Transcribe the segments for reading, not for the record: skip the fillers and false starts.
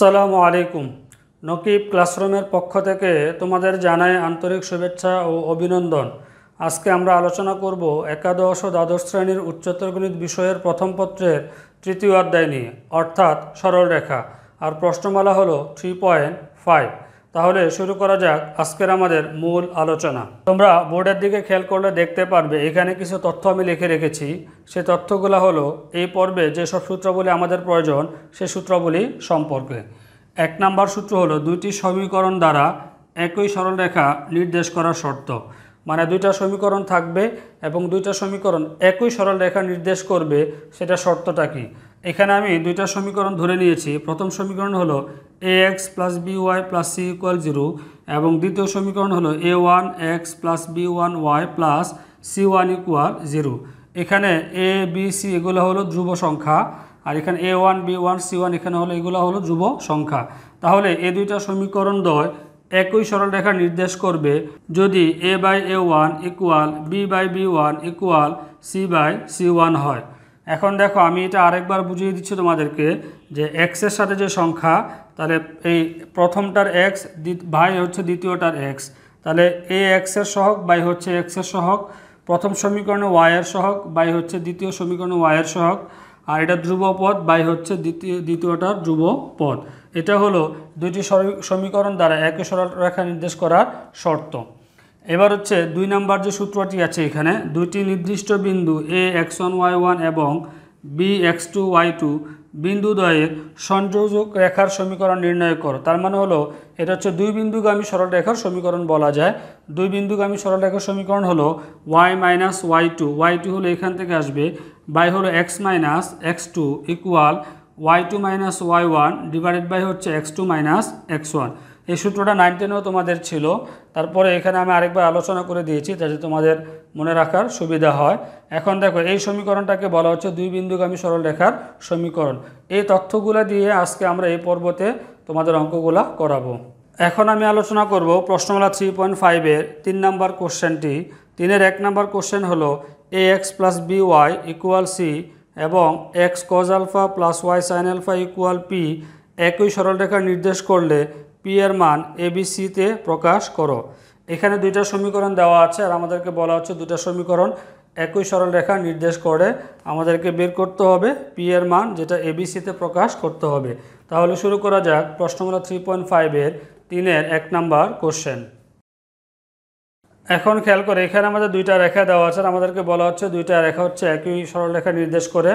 আসসালামু আলাইকুম। নকিব ক্লাসরুমের পক্ষ থেকে তোমাদের জানাই আন্তরিক শুভেচ্ছা ও অভিনন্দন। আজকে আমরা আলোচনা করব একাদশ ও দ্বাদশ শ্রেণীর উচ্চতর গণিত বিষয়ের প্রথম পত্রের তৃতীয় অধ্যায় নিয়ে, অর্থাৎ সরল রেখা। আর প্রশ্নমালা হলো 3.5। তাহলে শুরু করা যাক আজকের আমাদের মূল আলোচনা। তোমরা বোর্ডের দিকে খেয়াল করলে দেখতে পারবে এখানে কিছু তথ্য আমি লিখে রেখেছি। সেই তথ্যগুলো হলো এই পর্বে যেসব সূত্রগুলি আমাদের প্রয়োজন সেই সূত্রগুলি সম্পর্কে। 1 নম্বর সূত্র হলো দুইটি সমীকরণ দ্বারা একই সরলরেখা নির্দেশ করার শর্ত। মানে দুইটা সমীকরণ থাকবে এবং দুইটা সমীকরণ একই সরলরেখা নির্দেশ করবে, সেটা শর্তটা কি? এখানে আমি দুইটা সমীকরণ ধরে নিয়েছি। প্রথম সমীকরণ হলো ax + by + c = 0 এবং দ্বিতীয় সমীকরণ হলো a1x + b1y + c1 = 0। এখানে a b c এগুলো হলো ধ্রুব সংখ্যা, আর এখানে a1 b1 c1 এখানে হলো এগুলো হলো ধ্রুব সংখ্যা। তাহলে এই দুইটা সমীকরণ দ্বয় একই সরলরেখা নির্দেশ করবে যদি a/a1 = b/b1 = c/c1 হয়। এখন দেখো আমি এটা আরেকবার বুঝিয়ে দিচ্ছি তোমাদেরকে যে x এর সাথে যে সংখ্যা, তাহলে এই প্রথমটার x ভাই হচ্ছে দ্বিতীয়টার x, তাহলে ax এর সহগ বাই হচ্ছে x এর সহগ। প্রথম সমীকরণে y এর সহগ বাই হচ্ছে দ্বিতীয় সমীকরণে y এর সহগ, আর এটা ধ্রুব পদ বাই হচ্ছে দ্বিতীয়টার ধ্রুব পদ। এটা হলো দুইটি সমীকরণ দ্বারা একই সরলরেখা নির্দেশ করার শর্ত। এবার হচ্ছে 2 নম্বর যে সূত্রটি আছে, এখানে দুইটি নির্দিষ্ট বিন্দু a x1 y1 এবং b x2 y2 বিন্দুদ্বয়ের সংযোজক রেখার সমীকরণ নির্ণয় করো। তার মানে হলো এটা হচ্ছে দুই বিন্দুগামী সরলরেখার সমীকরণ বলা যায়। দুই বিন্দুগামী সরলরেখার সমীকরণ হলো y - y2 হলো এখান থেকে আসবে, বাই হলো x - x2 = y2 - y1 divided by হচ্ছে x2 - x1। এই সূত্রটা 9-10এও তোমাদের ছিল। তারপরে এখানে আমি আরেকবার আলোচনা করে দিয়েছি যাতে তোমাদের মনে রাখার সুবিধা হয়। এখন দেখো এই সমীকরণটাকে বলা হচ্ছে দুই বিন্দুগামী সরলরেখার সমীকরণ। এই তথ্যগুলো দিয়ে আজকে আমরা এই পর্বতে তোমাদের অঙ্কগুলা করাবো। এখন আমি আলোচনা করব প্রশ্নমালা 3.5-এর 3 নম্বর কোশ্চেনটি। 3-এর 1 নম্বর কোশ্চেন হলো ax + by = c এবং x cos α + y sin α = p একই সরলরেখা নির্দেশ করলে p এর মান abc তে প্রকাশ করো। এখানে দুইটা সমীকরণ দেওয়া আছে আর আমাদেরকে বলা হচ্ছে দুইটা সমীকরণ একই সরলরেখা নির্দেশ করে আমাদেরকে বের করতে হবে p এর মান, যেটা abc তে প্রকাশ করতে হবে। তাহলে শুরু করা যাক প্রশ্নমালা 3.5-এর 3-এর 1 নম্বর কোশ্চেন। এখন খেয়াল করে এখানে আমাদের দুইটা রেখা দেওয়া আছে আর আমাদেরকে বলা হচ্ছে দুইটা রেখা হচ্ছে একই সরলরেখা নির্দেশ করে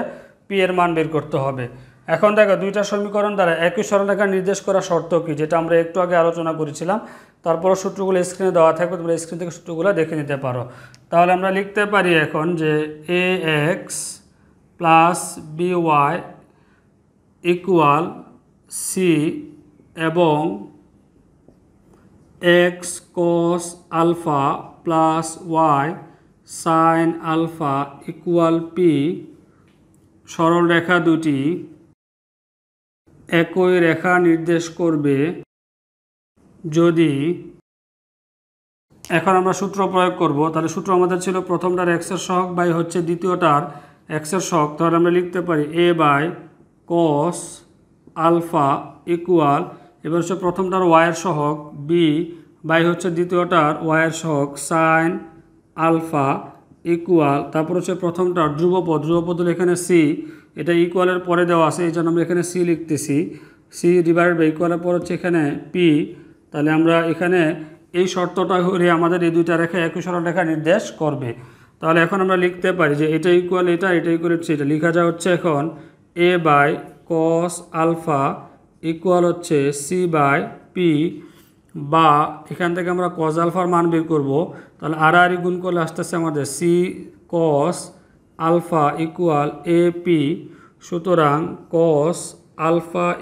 p এর মান বের করতে হবে। এখন দেখো দুইটা সমীকরণ দ্বারা একই সরলরেখা নির্দেশ করা শর্ত কি, যেটা আমরা একটু আগে আলোচনা করেছিলাম। তারপর সূত্রগুলো স্ক্রিনে দেওয়া থাকবে, তোমরা স্ক্রিন থেকে সূত্রগুলো দেখে নিতে পারো। তাহলে আমরা লিখতে পারি এখন যে ax + by = c এবং x cos α + y sin α = p সরলরেখা দুটি একই রেখা নির্দেশ করবে যদি, এখন আমরা সূত্র প্রয়োগ করব। তাহলে সূত্র আমাদের ছিল প্রথমটার x এর সহগ বাই হচ্ছে দ্বিতীয়টার x এর সহগ। তাহলে আমরা লিখতে পারি a/cos α = এবার হচ্ছে প্রথমটার y এর সহগ b বাই হচ্ছে দ্বিতীয়টার y এর সহগ sin α = তারপর হচ্ছে প্রথমটার ধ্রুবপদ হলো এখানে c, এটা ইকুয়ালের পরে দেওয়া আছে এই জন্য আমরা এখানে c লিখতেছি, c ডিভাইডেড বাই ইকুয়ালের পর হচ্ছে এখানে p। তাহলে আমরা এখানে এই শর্তটা হলে আমাদের এই দুইটা রেখা একই সরলরেখা নির্দেশ করবে। তাহলে এখন আমরা লিখতে পারি যে এটা ইকুয়াল এটা ইকুয়াল হচ্ছে এটা, লেখা যা হচ্ছে এখন a/cos α = হচ্ছে c/p, বা এখান থেকে আমরা cos α এর মান বের করব। তাহলে আর গুণ করলে আসতেছে আমাদের c cos α = ap, সুতরাং cos α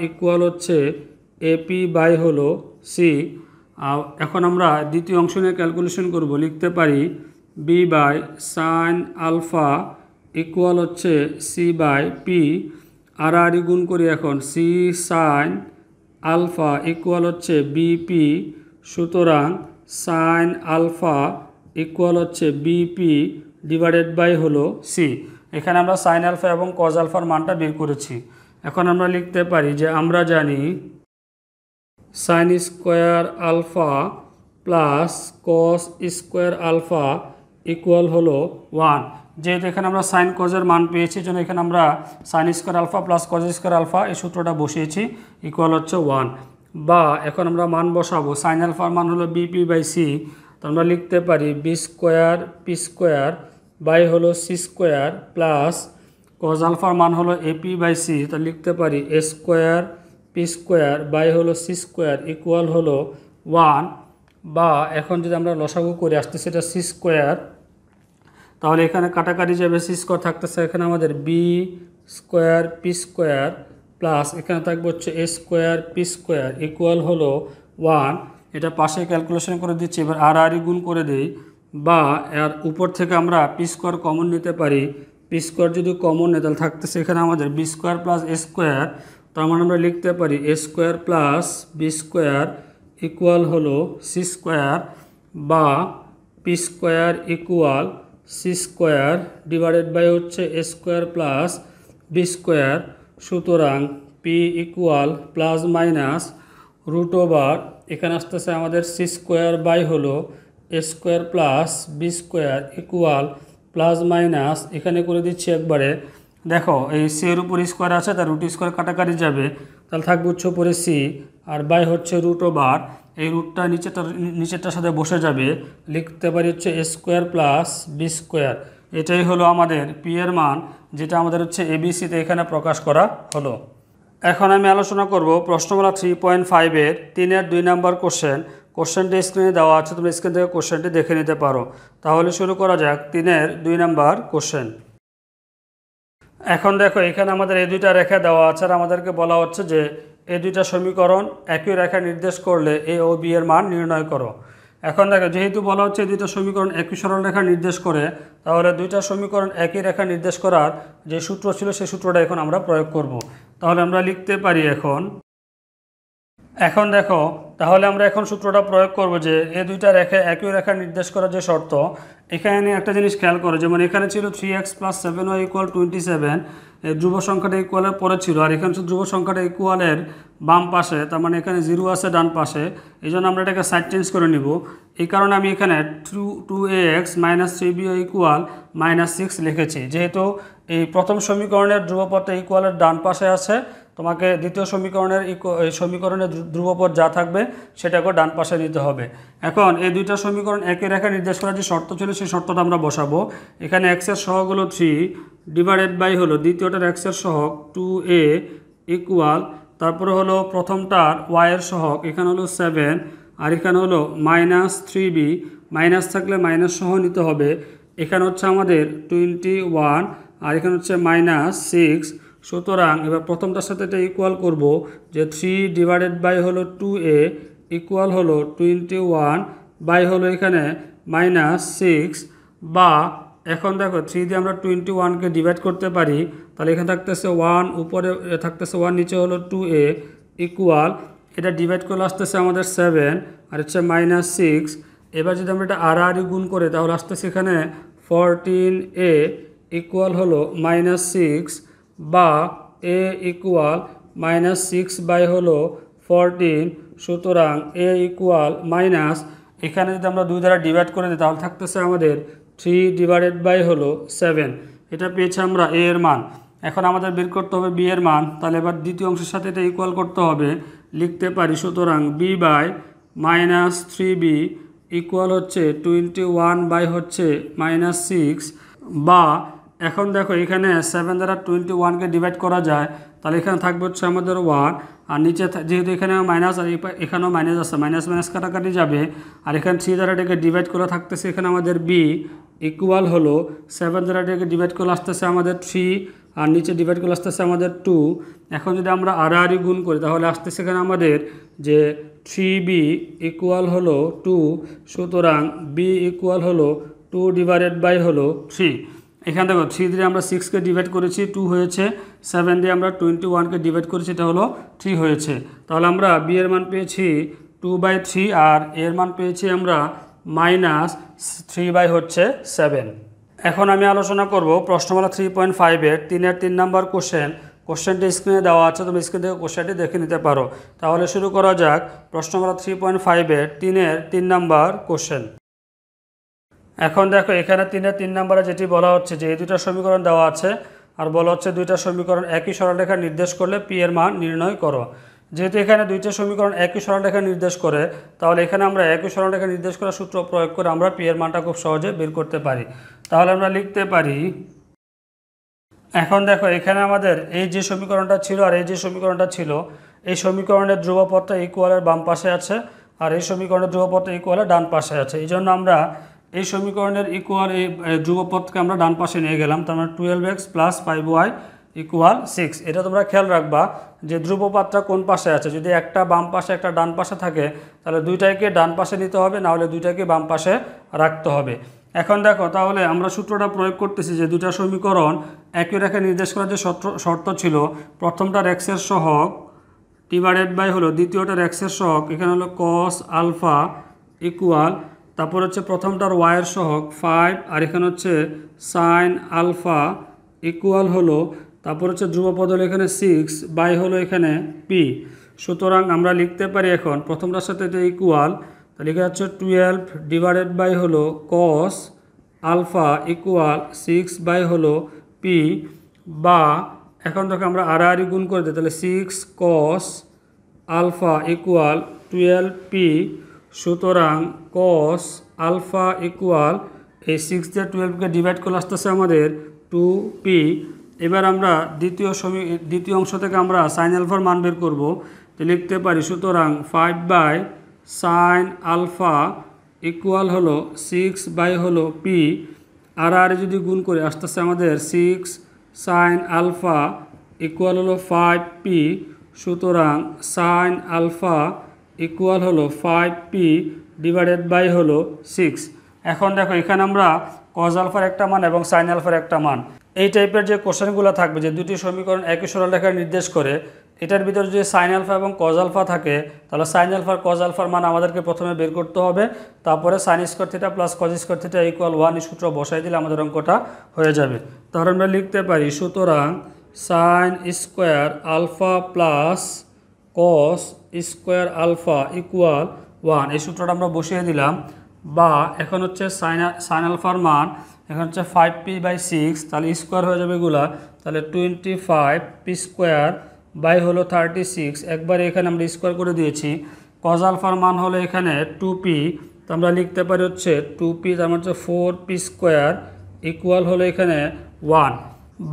= হচ্ছে ap বাই হলো c। এখন আমরা দ্বিতীয় অংশ নিয়ে ক্যালকুলেশন করব, লিখতে পারি b/sin α = হচ্ছে c/p, আর গুণ করি এখন c sin α = হচ্ছে bp, সুতরাং sin α = হচ্ছে bp ডিভাইডেড বাই হলো c। এখানে আমরা sin α এবং cos α এর মানটা বের করেছি। এখন আমরা লিখতে পারি যে আমরা জানি sine square alpha plus cos square alpha equal হলো 1। যেহেতু এখানে আমরা সাইন কজের মান পেয়েছি জন্য এখানে আমরা sine square alpha plus cos square alpha এই সূত্রটা বসিয়েছি, ইকুয়াল হচ্ছে 1। বা এখন আমরা মান বসাবো, সাইন আলফার মান হলো বিপি বাই সি, তো আমরা লিখতে পারি b square p square by হলো সি স্কোয়ার প্লাস কজ আলফার মান হলো এপি বাই সি, তো লিখতে পারি এ স্কোয়ার পি স্কোয়ার বাই হলো সি স্কোয়ার ইকুয়াল হলো 1। বা এখন যদি আমরা লসাগু করে আসতে সেটা সি স্কোয়ার, তাহলে এখানে কাটাকাটি যাবে, সি স্কোয়ার থাকতেছে এখানে আমাদের B square p square plus এখানে থাকবে হচ্ছে এ স্কোয়ার পি স্কোয়ার ইকুয়াল হলো 1। এটা পাশে ক্যালকুলেশন করে দিচ্ছি, এবার আর গুণ করে দিই। বা এর উপর থেকে আমরা পি স্কোয়ার কমন নিতে পারি, পি স্কোয়ার যদি কমন নেই তাহলে থাকতেছে এখানে আমাদের B square plus A square, তার মানে আমরা লিখতে পারি এ square plus B square equal হলো সি স্কোয়ার, বা P square equal C square divided by হচ্ছে এ স্কোয়ার প্লাস বি স্কোয়ার। সুতরাং P equal plus minus root over এখানে আসতেছে আমাদের সি স্কোয়ার বাই হলো A square plus B square equal plus minus এখানে করে দিচ্ছি একবারে। দেখো এই সি এর উপর স্কোয়ার আছে, তার রুট স্কোয়ার কাটাকাটি যাবে, তাহলে থাকবে হচ্ছে উপরে সি আর বাই হচ্ছে রুট ওভার, এই রুটটা নিচেরটার সাথে বসে যাবে, লিখতে পারি হচ্ছে এ স্কোয়ার প্লাস বি স্কোয়ার। এটাই হলো আমাদের পি এর মান, যেটা আমাদের হচ্ছে এবিসিতে এখানে প্রকাশ করা হলো। এখন আমি আলোচনা করব প্রশ্নমালা 3.5-এর 3-এর 2 নম্বর কোশ্চেনটি স্ক্রিনে দেওয়া আছে, তুমি স্ক্রিন থেকে কোশ্চেনটি দেখে নিতে পারো। তাহলে শুরু করা যাক 3-এর 2 নম্বর কোশ্চেন। এখন দেখো এখানে আমাদের এই দুইটা রেখা দেওয়া আছে আর আমাদেরকে বলা হচ্ছে যে এই দুইটা সমীকরণ একই রেখা নির্দেশ করলে এ ও বি এর মান নির্ণয় করো। এখন দেখো যেহেতু বলা হচ্ছে এই দুইটা সমীকরণ একই সরল রেখা নির্দেশ করে, তাহলে দুইটা সমীকরণ একই রেখা নির্দেশ করার যে সূত্র ছিল সেই সূত্রটা এখন আমরা প্রয়োগ করব। তাহলে আমরা লিখতে পারি এখন দেখো তাহলে আমরা এখন সূত্রটা প্রয়োগ করব যে এই দুইটা রেখা একই রেখা নির্দেশ করার যে শর্ত, এখানে একটা জিনিস খেয়াল করো, যেমন এখানে ছিল 3x + 7y = 27, ধ্রুব সংখ্যাটা ইকুয়ালের পরে ছিল, আর এখানে ধ্রুব সংখ্যাটা ইকুয়ালের বাম পাশে, তার মানে এখানে 0 আছে ডান পাশে, এই জন্য আমরা এটাকে সাইড চেঞ্জ করে নিব। এই কারণে আমি এখানে 2ax - 3by = -6 লিখেছি। যেহেতু এই প্রথম সমীকরণের ধ্রুবপদটা ইকুয়ালের ডান পাশে আছে, তোমাকে দ্বিতীয় সমীকরণের ধ্রুবপদ যা থাকবে সেটাকে ডান পাশে নিতে হবে। এখন এই দুইটা সমীকরণ একই রেখা নির্দেশ করার যে শর্ত ছিল সেই শর্তটা আমরা বসাবো। এখানে x এর সহগ হলো 3 ডিভাইডেড বাই হলো দ্বিতীয়টার x এর সহগ 2a ইকুয়াল, তারপরে হলো প্রথমটার y এর সহগ এখানে হলো 7 আর এখানে হলো -3b, মাইনাস থাকলে মাইনাস সহ নিতে হবে। এখানে হচ্ছে আমাদের 21 আর এখানে হচ্ছে -6। সুতরাং এবার প্রথমটার সাথে এটা ইকুয়াল করব যে 3 ডিভাইডেড বাই হলো 2a ইকুয়াল হলো 21 বাই হলো এখানে -6। বা এখন দেখো 3 দিয়ে আমরা 21কে ডিভাইড করতে পারি, তাহলে এখানে থাকতেছে 1, উপরে থাকতেছে 1, নিচে হলো 2a ইকুয়াল, এটা ডিভাইড করলে আসতেছে আমাদের 7 আর হচ্ছে -6। এবার যদি আমরা এটা আর গুণ করে তাহলে আসতেছে এখানে 14a ইকুয়াল হলো -6, বা a ইকুয়াল -6 বাই হলো 14। সুতরাং a ইকুয়াল মাইনাস, এখানে যদি আমরা 2 দ্বারা ডিভাইড করে দিই তাহলে থাকতেছে আমাদের 3 ডিভাইডেড বাই হলো 7। এটা পেয়েছি আমরা a এর মান। এখন আমাদের বের করতে হবে b এর মান, তাহলে এবার দ্বিতীয় অংশের সাথে এটা ইকুয়াল করতে হবে, লিখতে পারি সুতরাং b বাই -3b ইকুয়াল হচ্ছে 21 বাই হচ্ছে -6। বা এখন দেখো এখানে 7 দ্বারা 21কে ডিভাইড করা যায়, তাহলে এখানে থাকবে হচ্ছে আমাদের 1 আর নিচে যেহেতু এখানে মাইনাস আর এখানেও মাইনাস আছে, মাইনাস কাটাকাটি যাবে, আর এখানে 3 দ্বারা এটাকে ডিভাইড করে থাকতেছে এখানে আমাদের b ইকুয়াল হলো 7 দ্বারা এটাকে ডিভাইড করে আসতেছে আমাদের 3 আর নিচে ডিভাইড করে আসতেছে আমাদের 2। এখন যদি আমরা আর গুণ করি তাহলে আসতেছে এখানে আমাদের যে 3b ইকুয়াল হলো 2। সুতরাং b ইকুয়াল হলো 2 ডিভাইডেড বাই হলো 3। এখানে দেখো 3 দিয়ে আমরা 6কে ডিভাইড করেছি 2 হয়েছে, 7 দিয়ে আমরা 21কে ডিভাইড করেছি এটা হলো 3 হয়েছে। তাহলে আমরা b এর মান পেয়েছি 2/3 আর a এর মান পেয়েছি আমরা -3/7। এখন আমি আলোচনা করব প্রশ্নমালা 3.5-এর 3-এর 3 নম্বর কোশ্চেন। কোশ্চেনটি স্ক্রিনে দেওয়া আছে, তুমি স্ক্রিন থেকে কোশ্চেনটি দেখে নিতে পারো। তাহলে শুরু করা যাক প্রশ্ন নম্বর 3.5-এর 3 নাম্বার কোশ্চেন। এখন দেখো এখানে 3 নাম্বারে যেটি বলা হচ্ছে যে এই দুইটা সমীকরণ দেওয়া আছে আর বলা হচ্ছে দুইটা সমীকরণ একই সরলরেখা নির্দেশ করলে পি এর মান নির্ণয় করো। যেহেতু এখানে দুইটা সমীকরণ একই সরলরেখা নির্দেশ করে, তাহলে এখানে আমরা একই সরলরেখা নির্দেশ করার সূত্র প্রয়োগ করে আমরা পি এর মানটা খুব সহজে বের করতে পারি। তাহলে আমরা লিখতে পারি, এখন দেখো এখানে আমাদের এই যে সমীকরণটা ছিল আর এই যে সমীকরণটা ছিল, এই সমীকরণের ধ্রুবপদটা ইকুয়ালের বাম পাশে আছে আর এই সমীকরণের ধ্রুবপদটা ইকুয়ালের ডান পাশে আছে। এই জন্য আমরা এই সমীকরণের ইকুয়াল এই ধ্রুবপদকে আমরা ডান পাশে নিয়ে গেলাম। তার মানে 12x + 5y = 6। এটা তোমরা খেয়াল রাখবা যে ধ্রুবপদটা কোন পাশে আছে। যদি একটা বাম পাশে একটা ডান পাশে থাকে তাহলে দুইটাকে ডান পাশে নিতে হবে, না হলে দুইটাকে বাম পাশে রাখতে হবে। এখন দেখো তাহলে আমরা সূত্রটা প্রয়োগ করতেছি যে দুইটা সমীকরণ একই রেখা নির্দেশ করার যে শর্ত ছিল, প্রথমটার x এর সহগ ডিভাইডেড বাই হলো দ্বিতীয়টার x এর সহগ, এখানে হলো cos আলফা ইকুয়াল, তারপর হচ্ছে প্রথমটার y এর সহগ 5 আর এখানে হচ্ছে sin আলফা ইকুয়াল হলো, তারপর হচ্ছে ধ্রুবপদ হলো এখানে 6 বাই হলো এখানে p। সুতরাং আমরা লিখতে পারি এখন প্রথমটার সাথে এটা ইকুয়াল, তাহলে এখানে হচ্ছে 12 ডিভাইডেড বাই হলো cos আলফা ইকুয়াল 6 বাই হলো p, বা এখন দেখো আমরা আড়াআড়ি গুণ করে দিই, তাহলে 6 cos আলফা ইকুয়াল 12p। সুতরাং cos আলফা ইকুয়াল এই 6 দিয়ে 12কে ডিভাইড করলে আসতেছে আমাদের 2p। এবার আমরা দ্বিতীয় অংশ থেকে আমরা সাইন আলফার মান বের করব, তো লিখতে পারি সুতরাং 5/sin আলফা ইকুয়াল হলো 6 বাই হলো p, আর যদি গুণ করে আসতেছে আমাদের 6 sin আলফা ইকুয়াল হলো 5p। সুতরাং sin আলফা ইকুয়াল হলো 5p ডিভাইডেড বাই হলো 6। এখন দেখো এখানে আমরা cos আলফার একটা মান এবং sin আলফার একটা মান, এই টাইপের যে কোশ্চেনগুলো থাকবে যে দুটি সমীকরণ একই সরলরেখা নির্দেশ করে, এটার ভিতরে যদি sin আলফা এবং cos আলফা থাকে তাহলে sin আলফার cos আলফার মান আমাদেরকে প্রথমে বের করতে হবে, তারপরে sin square theta plus cos square theta equal 1 এই সূত্র বসাই দিলে আমাদের অঙ্কটা হয়ে যাবে। তাহলে আমরা লিখতে পারি সুতরাং sin square alpha plus cos square alpha equal 1 এই সূত্রটা আমরা বসিয়ে দিলাম। বা এখন হচ্ছে sin আলফার মান এখন হচ্ছে 5p/6, তাহলে স্কোয়ার হয়ে যাবে এগুলা, তাহলে 25p স্কোয়ার বাই হলো 36, একবারে এখানে আমরা স্কোয়ার করে দিয়েছি। cos আলফার মান হলো এখানে 2p, তো আমরা লিখতে পারি হচ্ছে 2p, তার মানে হচ্ছে 4p স্কোয়ার ইকুয়াল হলো এখানে 1।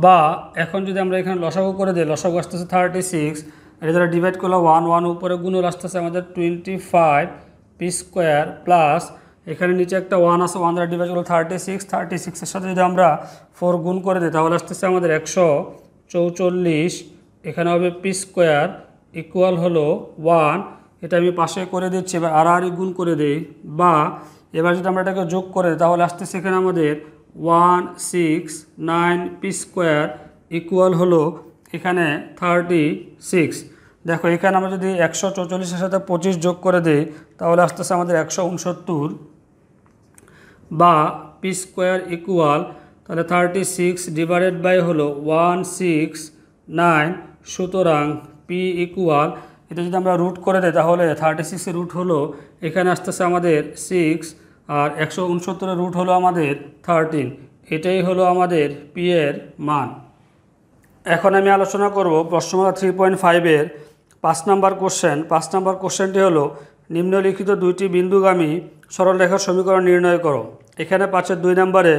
বা এখন যদি আমরা এখানে লসাগু করে দিই, লসাগু আসতেছে 36, এটা দ্বারা ডিভাইড করলে 1 উপরে গুণল আসতেছে আমাদের 25p স্কোয়ার প্লাস এখানে নিচে একটা 1 আছে, 1 দ্বারা ডিভাইড করলে 36 এর সাথে যদি আমরা 4 গুণ করে দিই তাহলে আসতেছে আমাদের 144, এখানে হবে p স্কোয়ার ইকুয়াল হলো 1। এটা আমি পাশে করে দিচ্ছি, এবার আড়াআড়ি গুণ করে দিই। বা এবার যদি আমরা এটাকে যোগ করে দিই তাহলে আসতেছে এখানে আমাদের 169p স্কোয়ার ইকুয়াল হলো এখানে 36। দেখো এখানে আমরা যদি 144-এর সাথে 25 যোগ করে দিই তাহলে আসতেছে আমাদের 169, বা p স্কোয়ার ইকুয়াল তাহলে 36 ডিভাইডেড বাই হলো 169। সুতরাং p ইকুয়াল এটা যদি আমরা রুট করে দিই তাহলে 36-এর রুট হলো এখানে আসতেছে আমাদের 6 আর 169-এর রুট হলো আমাদের 13। এটাই হলো আমাদের p এর মান। এখন আমি আলোচনা করব প্রশ্ন নম্বর 3.5-এর 5 নাম্বার কোশ্চেন। 5 নাম্বার কোশ্চেনটি হলো নিম্নলিখিত দুইটি বিন্দুগামী সরলরেখার সমীকরণ নির্ণয় করো। এখানে 5-এর 2 নম্বরে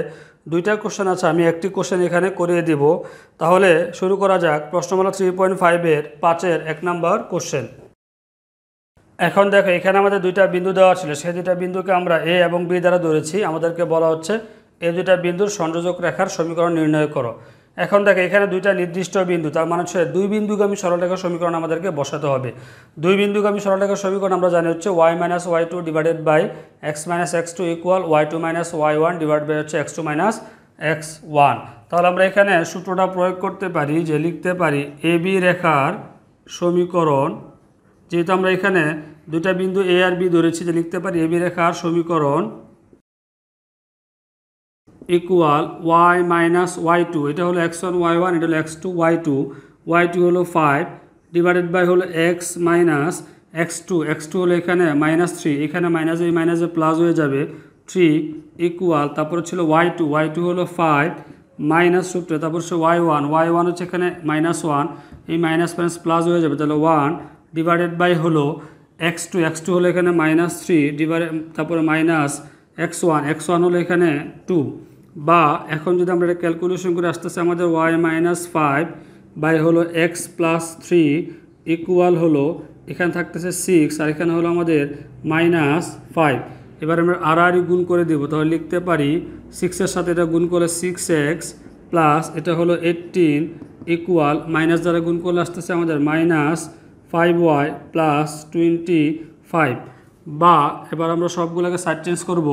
দুইটা কোশ্চেন আছে, আমি একটি কোশ্চেন এখানে করিয়ে দিব। তাহলে শুরু করা যাক প্রশ্ন নম্বর 3.5-এর 5-এর 1 নাম্বার কোশ্চেন। এখন দেখো এখানে আমাদের দুইটা বিন্দু দেওয়া ছিল, সেই দুইটা বিন্দুকে আমরা এ এবং বি দ্বারা ধরেছি। আমাদেরকে বলা হচ্ছে এই দুইটা বিন্দুর সংযোজক রেখার সমীকরণ নির্ণয় করো। এখন দেখো এখানে দুইটা নির্দিষ্ট বিন্দু, তার মানে হচ্ছে দুই বিন্দুগামী সরলরেখার সমীকরণ আমাদেরকে বসাতে হবে। দুই বিন্দুগামী সরলরেখার সমীকরণ আমরা জানি হচ্ছে y - y2 divided by x - x2 equal y2 - y1 divide by হচ্ছে x2 - x1। তাহলে আমরা এখানে সূত্রটা প্রয়োগ করতে পারি যে লিখতে পারি এ বি রেখার সমীকরণ, যেহেতু আমরা এখানে দুইটা বিন্দু এ আর বি ধরেছি, যে লিখতে পারি এ বি রেখার সমীকরণ ইকুয়াল y - y2, এটা হলো x1 y1, এটা হলো x2 y2, ওয়াই টু হলো 5 ডিভাইডেড বাই হলো এক্স মাইনাস এক্স টু হলো এখানে -3, এখানে মাইনাসে প্লাস হয়ে যাবে 3 ইকুয়াল, তারপর ছিল ওয়াই টু হলো 5 মাইনাস সূত্রে, তারপর হচ্ছে ওয়াই ওয়ান হচ্ছে এখানে -1, এই মাইনাস প্লাস হয়ে যাবে, তাহলে 1 ডিভাইডেড বাই হলো এক্স টু হলো এখানে -3 ডিভাইডেড, তারপরে মাইনাস এক্স ওয়ান হলো এখানে 2, বা এখন যদি আমরা এটা ক্যালকুলেশন করে আসতেছে আমাদের ওয়াই -5 বাই হলো এক্স প্লাস 3 ইকুয়াল হলো এখানে থাকতেছে 6, আর এখানে হলো আমাদের -5। এবার আমরা আড়াআড়ি গুণ করে দেব, তাহলে লিখতে পারি 6-এর সাথে এটা গুণ করলে 6x প্লাস এটা হলো 18 ইকুয়াল, মাইনাস দ্বারা গুণ করলে আসতেছে আমাদের -5y প্লাস 25, বা এবার আমরা সবগুলোকে সাইড চেঞ্জ করব,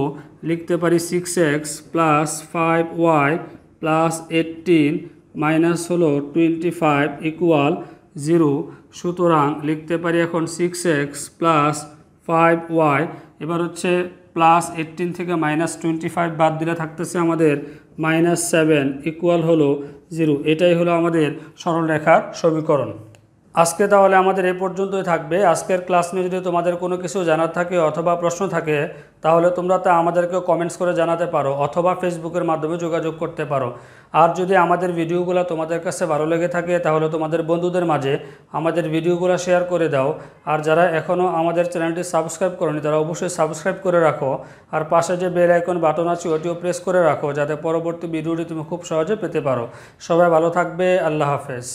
লিখতে পারি 6x plus 5y plus 18 minus হলো 25 ইকুয়াল 0। সুতরাং লিখতে পারি এখন 6x প্লাস 5y, এবার হচ্ছে প্লাস 18 থেকে -25 বাদ দিলে থাকতেছে আমাদের -7 ইকুয়াল হলো 0। এটাই হলো আমাদের সরলরেখার সমীকরণ। আজকে তাহলে আমাদের এই পর্যন্তই থাকবে। আজকের ক্লাস নিয়ে যদি তোমাদের কোনো কিছু জানার থাকে অথবা প্রশ্ন থাকে তাহলে তোমরা তা আমাদেরকে কমেন্টস করে জানাতে পারো অথবা ফেসবুকের মাধ্যমে যোগাযোগ করতে পারো। আর যদি আমাদের ভিডিওগুলো তোমাদের কাছে ভালো লেগে থাকে তাহলে তোমাদের বন্ধুদের মাঝে আমাদের ভিডিওগুলো শেয়ার করে দাও। আর যারা এখনও আমাদের চ্যানেলটি সাবস্ক্রাইব করোনি তারা অবশ্যই সাবস্ক্রাইব করে রাখো, আর পাশে যে বেল আইকন বাটন আছে ওটিও প্রেস করে রাখো যাতে পরবর্তী ভিডিওটি তুমি খুব সহজে পেতে পারো। সবাই ভালো থাকবে, আল্লাহ হাফেজ।